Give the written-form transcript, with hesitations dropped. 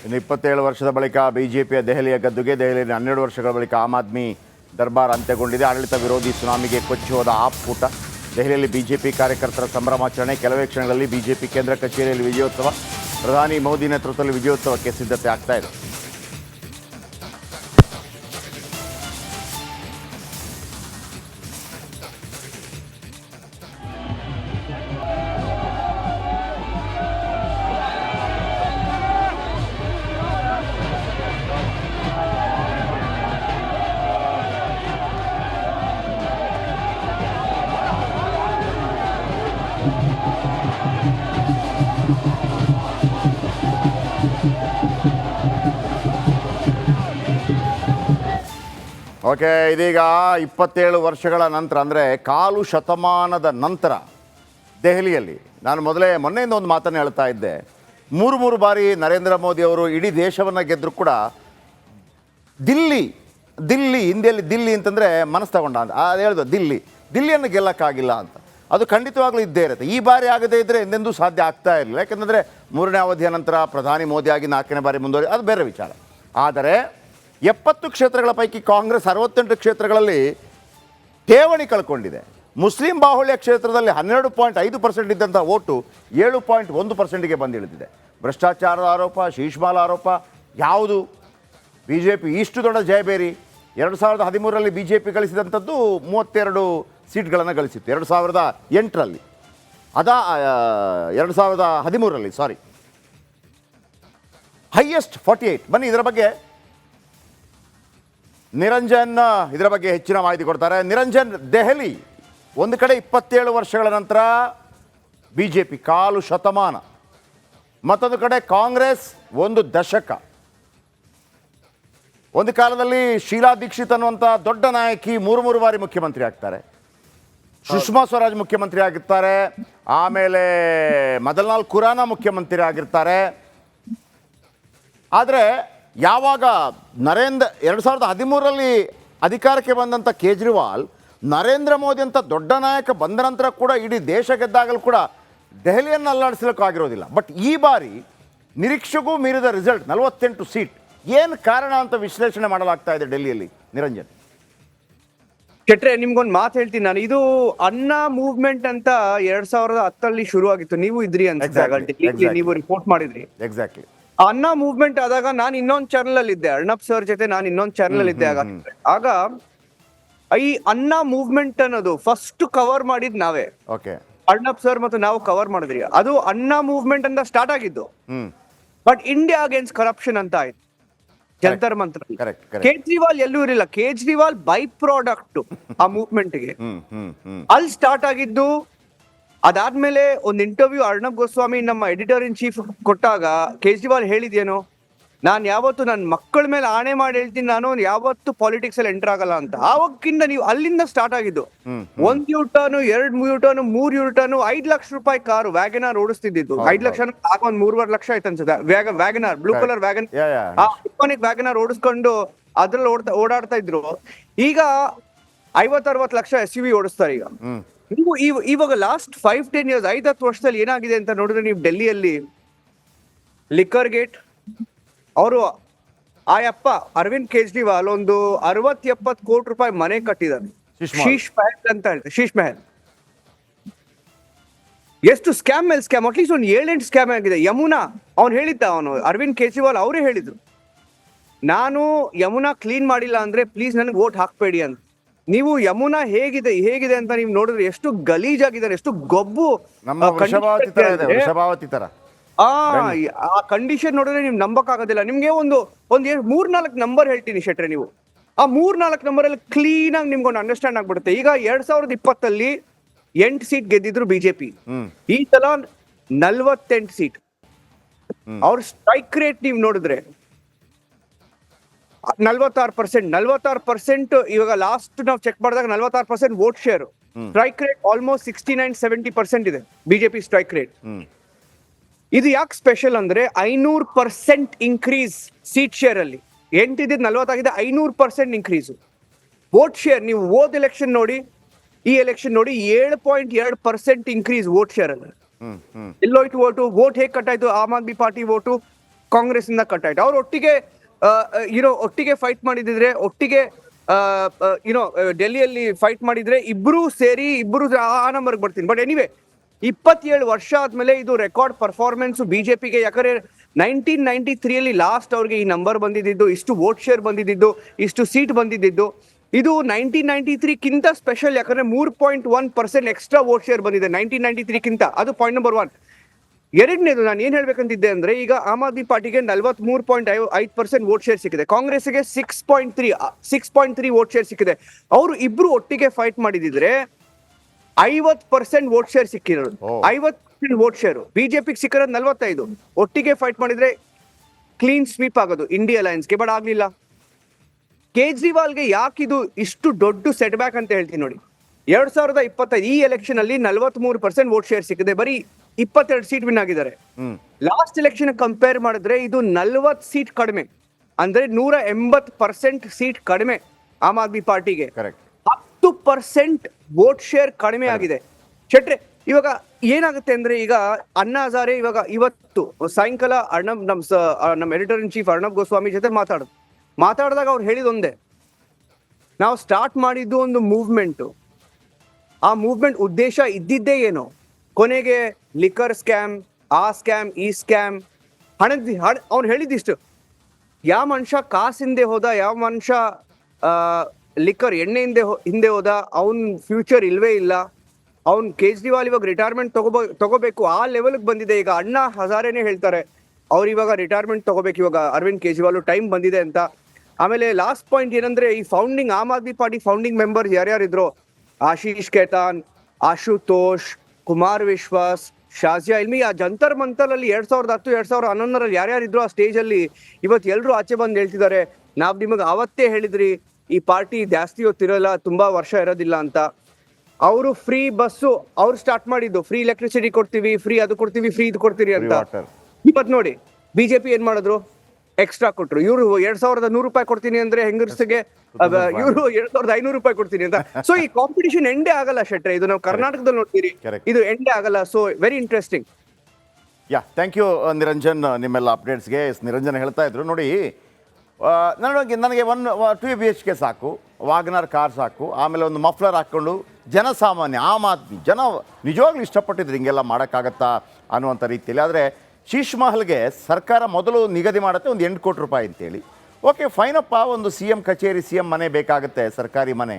ಇನ್ನು 27 ವರ್ಷದ ಬಳಿಕ ಬಿಜೆಪಿಯ ದೆಹಲಿಯ ಗದ್ದುಗೆ. ದೆಹಲಿಯಲ್ಲಿ 12 ವರ್ಷಗಳ ಬಳಿಕ ಆಮ್ ಆದ್ಮಿ ದರ್ಬಾರ್ ಅಂತ್ಯಗೊಂಡಿದೆ. ಆಡಳಿತ ವಿರೋಧಿ ಸುನಾಮಿಗೆ ಕೊಚ್ಚಿ ಹೋದ ಆಪೂಟ. ದೆಹಲಿಯಲ್ಲಿ ಬಿಜೆಪಿ ಕಾರ್ಯಕರ್ತರ ಸಂಭ್ರಮಾಚರಣೆ. ಕೆಲವೇ ಕ್ಷಣಗಳಲ್ಲಿ ಬಿಜೆಪಿ ಕೇಂದ್ರ ಕಚೇರಿಯಲ್ಲಿ ವಿಜಯೋತ್ಸವ. ಪ್ರಧಾನಿ ಮೋದಿ ನೇತೃತ್ವದಲ್ಲಿ ವಿಜಯೋತ್ಸವಕ್ಕೆ ಸಿದ್ಧತೆ ಆಗ್ತಾ ಇದೆ. ಓಕೆ, ಇದೀಗ 27 ವರ್ಷಗಳ ನಂತರ, ಅಂದರೆ ಕಾಲು ಶತಮಾನದ ನಂತರ ದೆಹಲಿಯಲ್ಲಿ, ನಾನು ಮೊನ್ನೆಯಿಂದ ಒಂದು ಮಾತನ್ನು ಹೇಳ್ತಾ ಇದ್ದೆ, ಮೂರು ಬಾರಿ ನರೇಂದ್ರ ಮೋದಿ ಅವರು ಇಡೀ ದೇಶವನ್ನು ಗೆದ್ದರೂ ಕೂಡ ದಿಲ್ಲಿ ಹಿಂದಿಯಲ್ಲಿ ದಿಲ್ಲಿ ಅಂತಂದರೆ ಮನಸ್ಸು ತಗೊಂಡ ಅಂತ ಅದು ಹೇಳ್ದು. ದಿಲ್ಲಿಯನ್ನು ಗೆಲ್ಲಕ್ಕಾಗಿಲ್ಲ ಅಂತ. ಅದು ಖಂಡಿತವಾಗ್ಲೂ ಇದ್ದೇ ಇರುತ್ತೆ. ಈ ಬಾರಿ ಆಗದೇ ಇದ್ದರೆ ಎಂದೆಂದೂ ಸಾಧ್ಯ ಆಗ್ತಾ ಇರಲಿಲ್ಲ. ಯಾಕೆಂದರೆ 3ನೇ ಅವಧಿಯ ನಂತರ ಪ್ರಧಾನಿ ಮೋದಿಯಾಗಿ 4ನೇ ಬಾರಿ ಮುಂದುವರಿ, ಅದು ಬೇರೆ ವಿಚಾರ. ಆದರೆ 70 ಕ್ಷೇತ್ರಗಳ ಪೈಕಿ ಕಾಂಗ್ರೆಸ್ 68 ಕ್ಷೇತ್ರಗಳಲ್ಲಿ ಠೇವಣಿ ಕಳ್ಕೊಂಡಿದೆ. ಮುಸ್ಲಿಂ ಬಾಹುಳ್ಯ ಕ್ಷೇತ್ರದಲ್ಲಿ 12.5% ಇದ್ದಂಥ ಓಟು 7.1%ಗೆ ಬಂದಿಳಿದಿದೆ. ಭ್ರಷ್ಟಾಚಾರದ ಆರೋಪ, ಶೀಶ್ಮಾಲ್ ಆರೋಪ, ಯಾವುದು ಬಿ ಜೆ ಪಿ ಇಷ್ಟು ದೊಡ್ಡ ಜಯಬೇರಿ? 2013ರಲ್ಲಿ ಬಿ ಜೆ ಪಿ ಗಳಿಸಿದಂಥದ್ದು 32 ಸೀಟ್ಗಳನ್ನು ಗಳಿಸಿತ್ತು. 2008ರಲ್ಲಿ 2013ರಲ್ಲಿ ಹೈಯೆಸ್ಟ್ 48. ಬನ್ನಿ ಇದರ ಬಗ್ಗೆ ನಿರಂಜನ್ ಇದರ ಬಗ್ಗೆ ಹೆಚ್ಚಿನ ಮಾಹಿತಿ ಕೊಡ್ತಾರೆ. ನಿರಂಜನ್, ದೆಹಲಿ ಒಂದು ಕಡೆ 27 ವರ್ಷಗಳ ನಂತರ ಬಿ ಜೆ ಪಿ ಕಾಲು ಶತಮಾನ, ಮತ್ತೊಂದು ಕಡೆ ಕಾಂಗ್ರೆಸ್ 1 ದಶಕ. ಒಂದು ಕಾಲದಲ್ಲಿ ಶೀಲಾ ದೀಕ್ಷಿತ್ ಅನ್ನುವಂಥ ದೊಡ್ಡ ನಾಯಕಿ 3 ಬಾರಿ ಮುಖ್ಯಮಂತ್ರಿ ಆಗ್ತಾರೆ. ಸುಷ್ಮಾ ಸ್ವರಾಜ್ ಮುಖ್ಯಮಂತ್ರಿ ಆಗಿರ್ತಾರೆ. ಆಮೇಲೆ ಮದನ್ಲಾಲ್ ಖುರಾನ ಮುಖ್ಯಮಂತ್ರಿ ಆಗಿರ್ತಾರೆ. ಆದರೆ ಯಾವಾಗ 2013ರಲ್ಲಿ ಅಧಿಕಾರಕ್ಕೆ ಬಂದಂಥ ಕೇಜ್ರಿವಾಲ್, ನರೇಂದ್ರ ಮೋದಿ ಅಂತ ದೊಡ್ಡ ನಾಯಕ ಬಂದ ನಂತರ ಕೂಡ ಇಡೀ ದೇಶ ಗೆದ್ದಾಗಲೂ ಕೂಡ ದೆಹಲಿಯನ್ನು ಅಲ್ಲಾಡಿಸಲಿಕ್ಕಾಗಿರೋದಿಲ್ಲ. ಬಟ್ ಈ ಬಾರಿ ನಿರೀಕ್ಷೆಗೂ ಮೀರಿದ ರಿಸಲ್ಟ್, 48 ಸೀಟ್. ಏನು ಕಾರಣ ಅಂತ ವಿಶ್ಲೇಷಣೆ ಮಾಡಲಾಗ್ತಾ ಇದೆ ಡೆಲ್ಲಿಯಲ್ಲಿ, ನಿರಂಜನ್? ಶೆಟ್ರೆ, ನಿಮ್ಗೊಂದು ಮಾತು ಹೇಳ್ತೀನಿ ನಾನು. ಇದು ಅನ್ನ ಮೂವ್ಮೆಂಟ್ ಅಂತ 2010ರಲ್ಲಿ ಶುರು ಆಗಿತ್ತು. ನೀವು ಇದ್ರಿ ಅಂತ, ನೀವು ರಿಪೋರ್ಟ್ ಮಾಡಿದ್ರಿ. ಎಕ್ಸಾಕ್ಟ್ಲಿ. ಅನ್ನ ಮೂವ್ಮೆಂಟ್ ಆದಾಗ ನಾನು ಇನ್ನೊಂದು ಚಾನಲ್ ಅಲ್ಲಿ ಇದ್ದೆ, ಅರ್ಣಬ್ ಸರ್ ಜೊತೆ ನಾನು ಇನ್ನೊಂದು ಚಾನಲ್ ಅಲ್ಲಿ ಇದ್ದೆ. ಆಗ ಈ ಅನ್ನ ಮೂವ್ಮೆಂಟ್ ಅನ್ನೋದು ಫಸ್ಟ್ ಕವರ್ ಮಾಡಿದ್ ನಾವೇ. ಅರ್ಣಬ್ ಸರ್ ಮತ್ತು ನಾವು ಕವರ್ ಮಾಡಿದ್ರಿ. ಅದು ಅನ್ನ ಮೂವ್ಮೆಂಟ್ ಅಂತ ಸ್ಟಾರ್ಟ್ ಆಗಿದ್ದು. ಬಟ್ ಇಂಡಿಯಾ ಅಗೇನ್ಸ್ಟ್ ಕರಪ್ಷನ್ ಅಂತ ಆಯ್ತು ಜಂತರ್ ಮಂತ್ರ. ಕೇಜ್ರಿವಾಲ್ ಎಲ್ಲೂ ಇರಲಿಲ್ಲ. ಕೇಜ್ರಿವಾಲ್ ಬೈ ಪ್ರಾಡಕ್ಟ್ ಆ ಮೂವ್ಮೆಂಟ್ಗೆ. ಅಲ್ಲಿ ಸ್ಟಾರ್ಟ್ ಆಗಿದ್ದು. ಅದಾದ್ಮೇಲೆ ಒಂದು ಇಂಟರ್ವ್ಯೂ ಅರ್ಣಬ್ ಗೋಸ್ವಾಮಿ, ನಮ್ಮ ಎಡಿಟರ್ ಇನ್ ಚೀಫ್, ಕೊಟ್ಟಾಗ ಕೇಜ್ರಿವಾಲ್ ಹೇಳಿದೇನು, ನಾನು ಯಾವತ್ತು ನನ್ನ ಮಕ್ಕಳ ಮೇಲೆ ಆಣೆ ಮಾಡಿ ಹೇಳ್ತೀನಿ, ನಾನು ಯಾವತ್ತು ಪಾಲಿಟಿಕ್ಸ್ ಅಲ್ಲಿ ಎಂಟರ್ ಆಗಲ್ಲ ಅಂತ. ಆವಾಗಿಂದ ನೀವು ಅಲ್ಲಿಂದ ಸ್ಟಾರ್ಟ್ ಆಗಿದ್ದು. 1 ಯೂಟರ್ನ್, 2 ಯೂಟರ್ನ್, 3 ಯೂಟರ್ನ್, 5 ಲಕ್ಷ ರೂಪಾಯಿ ಕಾರು ವ್ಯಾಗನಾರ್ ಓಡಿಸ್ತಿದ್ದು. 5 ಲಕ್ಷ ಆಗ 3.5 ಲಕ್ಷ ಆಯ್ತು ಅನ್ಸುತ್ತೆ. ವ್ಯಾಗನಾರ್, ಬ್ಲೂ ಕಲರ್ ವ್ಯಾಗನಾರ್ ಓಡಿಸ್ಕೊಂಡು ಅದ್ರಲ್ಲಿ ಓಡಾಡ್ತಾ ಇದ್ರು. ಈಗ 50-60 ಲಕ್ಷ SUV ಓಡಿಸ್ತಾರೆ ಈಗ. ನೀವು ಇವಾಗ ಲಾಸ್ಟ್ 5-10 ಇಯರ್ಸ್, 5-10 ವರ್ಷದಲ್ಲಿ ಏನಾಗಿದೆ ಅಂತ ನೋಡಿದ್ರೆ, ನೀವು ಡೆಲ್ಲಿಯಲ್ಲಿ ಲಿಕ್ಕರ್ ಗೇಟ್, ಅವರು ಆಯಪ್ಪ ಅರವಿಂದ್ ಕೇಜ್ರಿವಾಲ್ ಒಂದು 60-70 ಕೋಟಿ ರೂಪಾಯಿ ಮನೆ ಕಟ್ಟಿದ್ದಾರೆ. ಶೀಶ್ ಮಹಲ್ ಅಂತ ಹೇಳ್ತಾರೆ. ಶೀಶ್ ಮಹಲ್ ಎಷ್ಟು ಸ್ಕ್ಯಾಮ್ ಮೇಲೆ ಸ್ಕ್ಯಾಮ್, ಅಟ್ಲೀಸ್ಟ್ ಒಂದು 7-8 ಸ್ಕ್ಯಾಮ್ ಆಗಿದೆ. ಯಮುನಾ, ಅವ್ನು ಹೇಳಿದ್ದ, ಅವನು ಅರವಿಂದ್ ಕೇಜ್ರಿವಾಲ್ ಅವರೇ ಹೇಳಿದ್ರು, ನಾನು ಯಮುನಾ ಕ್ಲೀನ್ ಮಾಡಿಲ್ಲ ಅಂದ್ರೆ ಪ್ಲೀಸ್ ನನಗೆ ವೋಟ್ ಹಾಕ್ಬೇಡಿ ಅಂತ. ನೀವು ಯಮುನಾ ಹೇಗಿದೆ ಅಂತ ನೀವು ನೋಡಿದ್ರೆ ಎಷ್ಟು ಗಲೀಜಾಗಿದ್ದಾರೆ, ಎಷ್ಟು ಗೊಬ್ಬು. ಆ ಕಂಡೀಷನ್ ನೋಡಿದ್ರೆ ನೀವು ನಂಬಕ್ ಆಗೋದಿಲ್ಲ. ನಿಮ್ಗೆ ಒಂದು 3-4 ನಂಬರ್ ಹೇಳ್ತೀನಿ ಶೆಟ್ರೆ. ನೀವು ಆ 3-4 ನಂಬರ್ ಅಲ್ಲಿ ಕ್ಲೀನ್ ಆಗಿ ನಿಮ್ಗೊಂದು ಅಂಡರ್ಸ್ಟ್ಯಾಂಡ್ ಆಗ್ಬಿಡುತ್ತೆ. ಈಗ 2020ಅಲ್ಲಿ 8 ಸೀಟ್ ಗೆದ್ದಿದ್ರು ಬಿಜೆಪಿ. ಈ ಸಲ 48 ಸೀಟ್. ಅವ್ರ ಸ್ಟ್ರೈಕ್ ರೇಟ್ ನೀವು ನೋಡಿದ್ರೆ 46%. ಇವಾಗ ಲಾಸ್ಟ್ ನಾವು ಚೆಕ್ ಮಾಡಿದಾಗ 46% vote share. Strike rate almost 69-70% ಇದೆ ಬಿಜೆಪಿ ಸ್ಟ್ರೈಕ್ ರೇಟ್. ಇದು ಯಾಕೆ ಸ್ಪೆಷಲ್ ಅಂದ್ರೆ 500% ಇನ್ಕ್ರೀಸ್ ಸೀಟ್ ಶೇರ್ ಅಲ್ಲಿ. 8 ಇದ್ದಿದ್ದು 40 ಆಗಿದೆ, 500% ಇನ್ಕ್ರೀಸ್ ವೋಟ್ ಶೇರ್. ನೀವು ಹೋದ ಎಲೆಕ್ಷನ್ ನೋಡಿ, ಈ ಎಲೆಕ್ಷನ್ ನೋಡಿ, 7.2% ಇನ್ಕ್ರೀಸ್ ವೋಟ್ ಶೇರ್ ಅಲ್ಲಿ. ಎಲ್ಲೋಯ್ತು ವೋಟ್ ಹೇಗೆ ಕಟ್ಟಾಯ್ತು? ಆಮ್ ಆದ್ಮಿ ಪಾರ್ಟಿ ವೋಟು ಕಾಂಗ್ರೆಸ್ ಇಂದ ಕಟ್ ಆಯ್ತು. ಅವ್ರು ಒಟ್ಟಿಗೆ ಒಟ್ಟಿಗೆ ಫೈಟ್ ಮಾಡಿದಿದ್ರೆ, ಒಟ್ಟಿಗೆ ಡೆಲ್ಲಿಯಲ್ಲಿ ಫೈಟ್ ಮಾಡಿದ್ರೆ, ಇಬ್ರು ಸೇರಿ ಆ ನಂಬರ್ಗೆ ಬರ್ತೀನಿ. ಬಟ್ ಎನಿವೆ 27 ವರ್ಷ ಆದ್ಮೇಲೆ ಇದು ರೆಕಾರ್ಡ್ ಪರ್ಫಾರ್ಮೆನ್ಸ್ ಬಿಜೆಪಿಗೆ. ಯಾಕಂದ್ರೆ 1993 ಲಾಸ್ಟ್ ಅವ್ರಿಗೆ ಈ ನಂಬರ್ ಬಂದಿದ್ದು, ಇಷ್ಟು ವೋಟ್ ಶೇರ್ ಬಂದಿದ್ದು, ಇಷ್ಟು ಸೀಟ್ ಬಂದಿದ್ದು. ಇದು 1993 ಸ್ಪೆಷಲ್. ಯಾಕಂದ್ರೆ 3.1% ಎಕ್ಸ್ಟ್ರಾ ವೋಟ್ ಶೇರ್ ಬಂದಿದೆ 1993 ಅದು ಪಾಯಿಂಟ್ ನಂಬರ್ 1. ಎರಡನೇದು ನಾನು ಏನ್ ಹೇಳ್ಬೇಕಂತಿದ್ದೆ ಅಂದ್ರೆ, ಈಗ ಆಮ್ ಆದ್ಮಿ ಪಾರ್ಟಿಗೆ 43.5% ವೋಟ್ ಶೇರ್ ಸಿಕ್ಕಿದೆ, ಕಾಂಗ್ರೆಸ್ಗೆ 6.3 ವೋಟ್ ಶೇರ್ ಸಿಕ್ಕಿದೆ. ಅವರು ಇಬ್ರು ಒಟ್ಟಿಗೆ ಫೈಟ್ ಮಾಡಿದಿದ್ರೆ 50% ವೋಟ್ ಶೇರ್ ಸಿಕ್ಕಿರೋದು. 50% ವೋಟ್ ಶೇರ್ ಬಿಜೆಪಿಗೆ ಸಿಕ್ಕಿರೋದು 45. ಒಟ್ಟಿಗೆ ಫೈಟ್ ಮಾಡಿದ್ರೆ ಕ್ಲೀನ್ ಸ್ವೀಪ್ ಆಗೋದು ಇಂಡಿಯಾ ಅಲಯನ್ಸ್ಗೆ. ಬಟ್ ಆಗ್ಲಿಲ್ಲ. ಕೇಜ್ರಿವಾಲ್ಗೆ ಯಾಕಿದು ಇಷ್ಟು ದೊಡ್ಡ ಸೆಟ್ ಬ್ಯಾಕ್ ಅಂತ ಹೇಳ್ತೀನಿ ನೋಡಿ. 2025 ಈ ಎಲೆಕ್ಷನ್ ಅಲ್ಲಿ 43% ವೋಟ್ ಶೇರ್ ಸಿಕ್ಕಿದೆ, ಬರೀ 22 ಸೀಟ್ ವಿನ್ ಆಗಿದ್ದಾರೆ. ಲಾಸ್ಟ್ ಎಲೆಕ್ಷನ್ ಕಂಪೇರ್ ಮಾಡಿದ್ರೆ ಇದು 40 ಸೀಟ್ ಕಡಿಮೆ, ಅಂದ್ರೆ 180% ಸೀಟ್ ಕಡಿಮೆ ಆಮ್ ಆದ್ಮಿ ಪಾರ್ಟಿಗೆ. 10% ವೋಟ್ ಶೇರ್ ಕಡಿಮೆ ಆಗಿದೆ. ಶೆಟ್ರೆ, ಇವಾಗ ಏನಾಗುತ್ತೆ ಅಂದ್ರೆ, ಈಗ ಅಣ್ಣಾ ಹಜಾರೆ ಇವತ್ತು ಸಾಯಂಕಾಲ ನಮ್ಮ editor in chief Arnab Goswami ಜೊತೆ ಮಾತಾಡಿದಾಗ ಅವ್ರು ಹೇಳಿದೊಂದೇ, ನಾವು ಸ್ಟಾರ್ಟ್ ಮಾಡಿದ್ದು ಒಂದು ಮೂವ್ಮೆಂಟ್. ಆ ಮೂವ್ಮೆಂಟ್ ಉದ್ದೇಶ ಇದ್ದಿದ್ದೇ ಏನು, ಕೊನೆಗೆ ಲಿಕ್ಕರ್ ಸ್ಕ್ಯಾಮ್, ಆ ಸ್ಕ್ಯಾಮ್, ಈ ಸ್ಕ್ಯಾಮ್, ಅವ್ನು ಹೇಳಿದಿಷ್ಟು, ಯಾವ ಮನುಷ್ಯ ಕಾಸಿಂದೆ ಹೋದ, ಯಾವ ಮನುಷ್ಯ ಲಿಕ್ಕರ್ ಎಣ್ಣೆ ಹಿಂದೆ ಹೋದ, ಅವನ್ ಫ್ಯೂಚರ್ ಇಲ್ವೇ ಇಲ್ಲ. ಅವ್ನ್ ಕೇಜ್ರಿವಾಲ್ ಇವಾಗ ರಿಟೈರ್ಮೆಂಟ್ ತಗೋಬೇಕು ಆ ಲೆವೆಲ್ಗೆ ಬಂದಿದೆ. ಈಗ ಅಣ್ಣಾ ಹಜಾರೆನೇ ಹೇಳ್ತಾರೆ ಅವ್ರು ಇವಾಗ ರಿಟೈರ್ಮೆಂಟ್ ತಗೋಬೇಕು, ಇವಾಗ ಅರವಿಂದ್ ಕೇಜ್ರಿವಾಲ್ ಟೈಮ್ ಬಂದಿದೆ ಅಂತ. ಆಮೇಲೆ ಲಾಸ್ಟ್ ಪಾಯಿಂಟ್ ಏನಂದ್ರೆ, ಈ founding Aam Aadmi party founding members ಯಾರ್ಯಾರಿದ್ರು, ಆಶೀಶ್ ಖೇತಾನ್, ಆಶುತೋಷ್, ಕುಮಾರ್ ವಿಶ್ವಾಸ್, ಶಾಜಿಯಾ ಇಲ್ಮಿ, ಆ ಜಂತರ್ ಮಂತರ್ ಅಲ್ಲಿ 2010 2011 ಯಾರ್ಯಾರಿದ್ರು ಆ ಸ್ಟೇಜ್ ಅಲ್ಲಿ, ಇವತ್ತು ಎಲ್ರು ಆಚೆ ಬಂದು ಹೇಳ್ತಿದ್ದಾರೆ, ನಾವ್ ನಿಮಗೆ ಅವತ್ತೇ ಹೇಳಿದ್ರಿ ಈ ಪಾರ್ಟಿ ಜಾಸ್ತಿ ಹೊತ್ತಿರಲ್ಲ, ತುಂಬಾ ವರ್ಷ ಇರೋದಿಲ್ಲ ಅಂತ. ಅವರು ಫ್ರೀ ಬಸ್ಸು ಅವ್ರು ಸ್ಟಾರ್ಟ್ ಮಾಡಿದ್ದು, ಫ್ರೀ ಎಲೆಕ್ಟ್ರಿಸಿಟಿ ಕೊಡ್ತೀವಿ, ಫ್ರೀ ಅದು ಕೊಡ್ತೀವಿ, ಫ್ರೀ ಇದು ಕೊಡ್ತೀವಿ ಅಂತ. ಇವತ್ತು ನೋಡಿ ಬಿಜೆಪಿ ಏನ್ ಮಾಡಿದ್ರು, ಎಕ್ಸ್ಟ್ರಾ ಕೊಟ್ರು. ಇವರು 2100 ರೂಪಾಯಿ ಕೊಡ್ತೀನಿ ಅಂದ್ರೆ ಹೆಂಗರ್ಸ್ಗೆ, ಇವರು 2500 ರೂಪಾಯಿ ಕೊಡ್ತೀನಿ ಅಂತ. ಸೊ ಈ ಕಾಂಪಿಟಿಷನ್ ಎಂಡೇ ಆಗಲ್ಲ ಶೆಟ್ರೆ, ಇದು ನಾವು ಕರ್ನಾಟಕದಲ್ಲಿ ನೋಡ್ತೀರಿ, ಇದು ಎಂಡೇ ಆಗಲ್ಲ. So very interesting. Thank you Niranjan, ನಿಮ್ಮೆಲ್ಲ ಅಪ್ಡೇಟ್ಸ್ಗೆ. ನಿರಂಜನ್ ಹೇಳ್ತಾ ಇದ್ರು ನೋಡಿ, ನನಗೆ 2 BHK ಸಾಕು, ವಾಗ್ನರ್ ಕಾರ್ ಸಾಕು, ಆಮೇಲೆ ಒಂದು ಮಫ್ಲರ್ ಹಾಕ್ಕೊಂಡು ಜನಸಾಮಾನ್ಯ ಆಮ್ ಆದ್ಮಿ ಜನ ನಿಜವಾಗ್ಲೂ ಇಷ್ಟಪಟ್ಟಿದ್ರು ಹಿಂಗೆಲ್ಲ ಮಾಡೋಕ್ಕಾಗತ್ತಾ ಅನ್ನುವಂಥ ರೀತಿಯಲ್ಲಿ. ಆದರೆ ಶೀಶ್ ಮಹಲ್ಗೆ ಸರ್ಕಾರ ಮೊದಲು ನಿಗದಿ ಮಾಡುತ್ತೆ ಒಂದು 8 ಕೋಟಿ ರೂಪಾಯಿ ಅಂತೇಳಿ. ಓಕೆ ಫೈನಪ್ಪ, ಒಂದು CM ಕಚೇರಿ, CM ಮನೆ ಬೇಕಾಗುತ್ತೆ, ಸರ್ಕಾರಿ ಮನೆ,